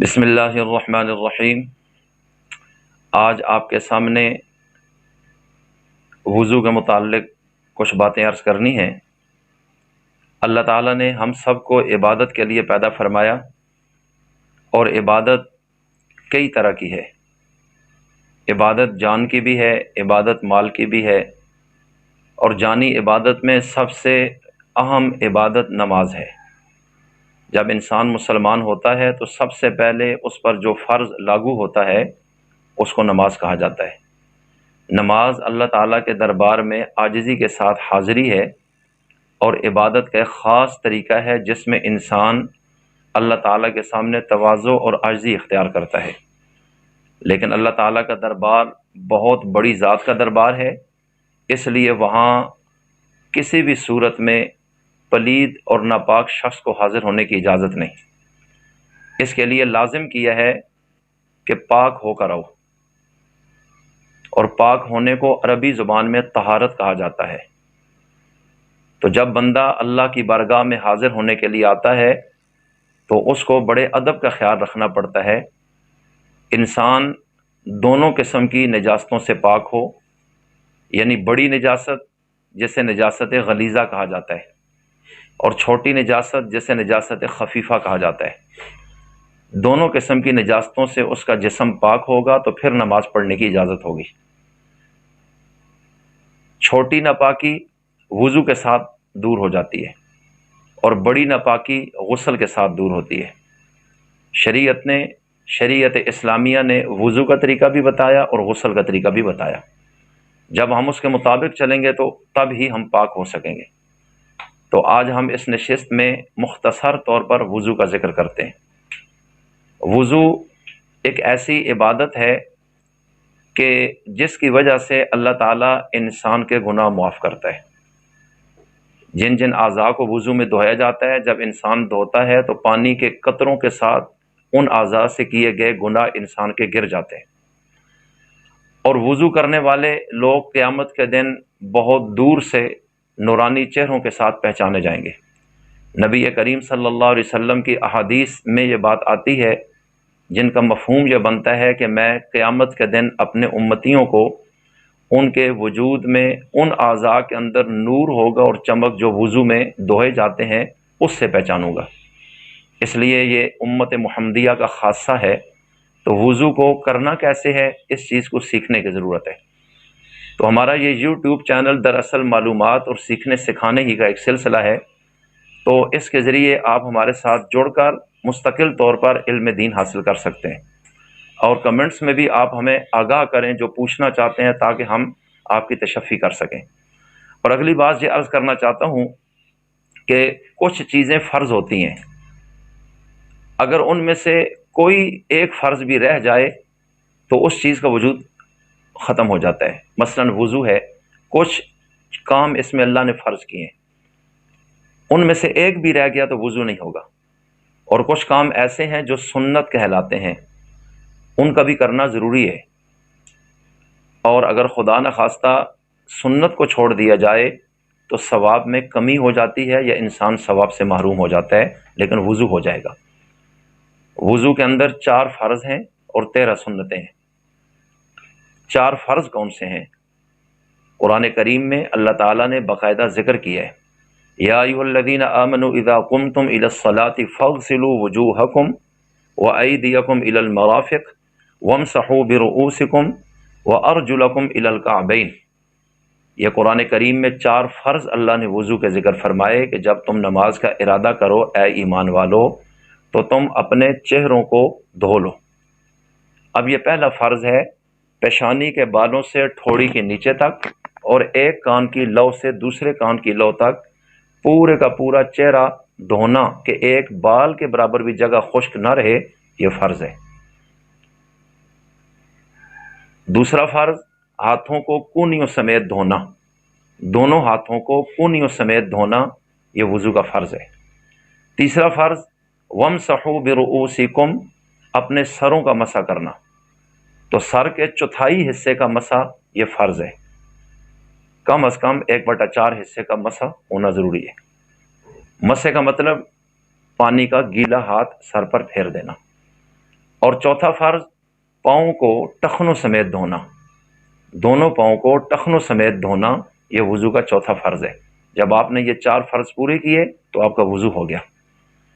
بسم اللہ الرحمن الرحیم۔ آج آپ کے سامنے وضو کے متعلق کچھ باتیں عرض کرنی ہیں۔ اللہ تعالیٰ نے ہم سب کو عبادت کے لیے پیدا فرمایا، اور عبادت کئی طرح کی ہے۔ عبادت جان کی بھی ہے، عبادت مال کی بھی ہے، اور جانی عبادت میں سب سے اہم عبادت نماز ہے۔ جب انسان مسلمان ہوتا ہے تو سب سے پہلے اس پر جو فرض لاگو ہوتا ہے اس کو نماز کہا جاتا ہے۔ نماز اللہ تعالیٰ کے دربار میں عاجزی کے ساتھ حاضری ہے، اور عبادت کا ایک خاص طریقہ ہے جس میں انسان اللہ تعالیٰ کے سامنے تواضع اور عاجزی اختیار کرتا ہے۔ لیکن اللہ تعالیٰ کا دربار بہت بڑی ذات کا دربار ہے، اس لیے وہاں کسی بھی صورت میں پلید اور ناپاک شخص کو حاضر ہونے کی اجازت نہیں۔ اس کے لیے لازم کیا ہے کہ پاک ہو کر آؤ، اور پاک ہونے کو عربی زبان میں طہارت کہا جاتا ہے۔ تو جب بندہ اللہ کی بارگاہ میں حاضر ہونے کے لیے آتا ہے تو اس کو بڑے ادب کا خیال رکھنا پڑتا ہے۔ انسان دونوں قسم کی نجاستوں سے پاک ہو، یعنی بڑی نجاست جسے نجاست غلیظہ کہا جاتا ہے، اور چھوٹی نجاست جسے نجاست خفیفہ کہا جاتا ہے۔ دونوں قسم کی نجاستوں سے اس کا جسم پاک ہوگا تو پھر نماز پڑھنے کی اجازت ہوگی۔ چھوٹی ناپاکی وضو کے ساتھ دور ہو جاتی ہے، اور بڑی ناپاکی غسل کے ساتھ دور ہوتی ہے۔ شریعت اسلامیہ نے وضو کا طریقہ بھی بتایا اور غسل کا طریقہ بھی بتایا۔ جب ہم اس کے مطابق چلیں گے تو تب ہی ہم پاک ہو سکیں گے۔ تو آج ہم اس نشست میں مختصر طور پر وضو کا ذکر کرتے ہیں۔ وضو ایک ایسی عبادت ہے کہ جس کی وجہ سے اللہ تعالیٰ انسان کے گناہ معاف کرتا ہے۔ جن جن اعضاء کو وضو میں دھویا جاتا ہے، جب انسان دھوتا ہے تو پانی کے قطروں کے ساتھ ان اعضاء سے کیے گئے گناہ انسان کے گر جاتے ہیں، اور وضو کرنے والے لوگ قیامت کے دن بہت دور سے نورانی چہروں کے ساتھ پہچانے جائیں گے۔ نبی کریم صلی اللہ علیہ وسلم کی احادیث میں یہ بات آتی ہے جن کا مفہوم یہ بنتا ہے کہ میں قیامت کے دن اپنے امتیوں کو ان کے وجود میں ان اعضاء کے اندر نور ہوگا اور چمک جو وضو میں دھوئے جاتے ہیں اس سے پہچانوں گا۔ اس لیے یہ امت محمدیہ کا خاصہ ہے۔ تو وضو کو کرنا کیسے ہے، اس چیز کو سیکھنے کی ضرورت ہے۔ تو ہمارا یہ یوٹیوب چینل دراصل معلومات اور سیکھنے سکھانے ہی کا ایک سلسلہ ہے۔ تو اس کے ذریعے آپ ہمارے ساتھ جڑ کر مستقل طور پر علم دین حاصل کر سکتے ہیں، اور کمنٹس میں بھی آپ ہمیں آگاہ کریں جو پوچھنا چاہتے ہیں تاکہ ہم آپ کی تشفی کر سکیں۔ اور اگلی بات یہ عرض کرنا چاہتا ہوں کہ کچھ چیزیں فرض ہوتی ہیں، اگر ان میں سے کوئی ایک فرض بھی رہ جائے تو اس چیز کا وجود ختم ہو جاتا ہے۔ مثلا وضو ہے، کچھ کام اس میں اللہ نے فرض کیے ہیں، ان میں سے ایک بھی رہ گیا تو وضو نہیں ہوگا۔ اور کچھ کام ایسے ہیں جو سنت کہلاتے ہیں، ان کا بھی کرنا ضروری ہے، اور اگر خدا نخواستہ سنت کو چھوڑ دیا جائے تو ثواب میں کمی ہو جاتی ہے، یا انسان ثواب سے محروم ہو جاتا ہے، لیکن وضو ہو جائے گا۔ وضو کے اندر 4 فرض ہیں اور 13 سنتیں ہیں۔ 4 فرض کون سے ہیں؟ قرآن کریم میں اللہ تعالیٰ نے باقاعدہ ذکر کیا ہے، یا ایھا الذین آمنوا اذا قمتم الی الصلاۃ فاغسلوا وجوہکم وایدیکم الی المرافق وامسحوا برؤوسکم وارجلکم الی الکعبین۔ یہ قرآن کریم میں 4 فرض اللہ نے وضو کے ذکر فرمائے کہ جب تم نماز کا ارادہ کرو اے ایمان والو تو تم اپنے چہروں کو دھو لو۔ اب یہ پہلا فرض ہے، پیشانی کے بالوں سے ٹھوڑی کے نیچے تک، اور ایک کان کی لو سے دوسرے کان کی لو تک پورے کا پورا چہرہ دھونا، کہ ایک بال کے برابر بھی جگہ خشک نہ رہے، یہ فرض ہے۔ دوسرا فرض، ہاتھوں کو کونیوں سمیت دھونا، دونوں ہاتھوں کو کونیوں سمیت دھونا، یہ وضو کا فرض ہے۔ تیسرا فرض، وَامْسَحُوا بِرُؤُوسِكُمْ، اپنے سروں کا مسح کرنا، تو سر کے چوتھائی حصے کا مسح یہ فرض ہے، کم از کم 1/4 حصے کا مسح ہونا ضروری ہے۔ مسح کا مطلب پانی کا گیلا ہاتھ سر پر پھیر دینا۔ اور چوتھا فرض پاؤں کو ٹخنوں سمیت دھونا، دونوں پاؤں کو ٹخنوں سمیت دھونا، یہ وضو کا چوتھا فرض ہے۔ جب آپ نے یہ 4 فرض پورے کیے تو آپ کا وضو ہو گیا۔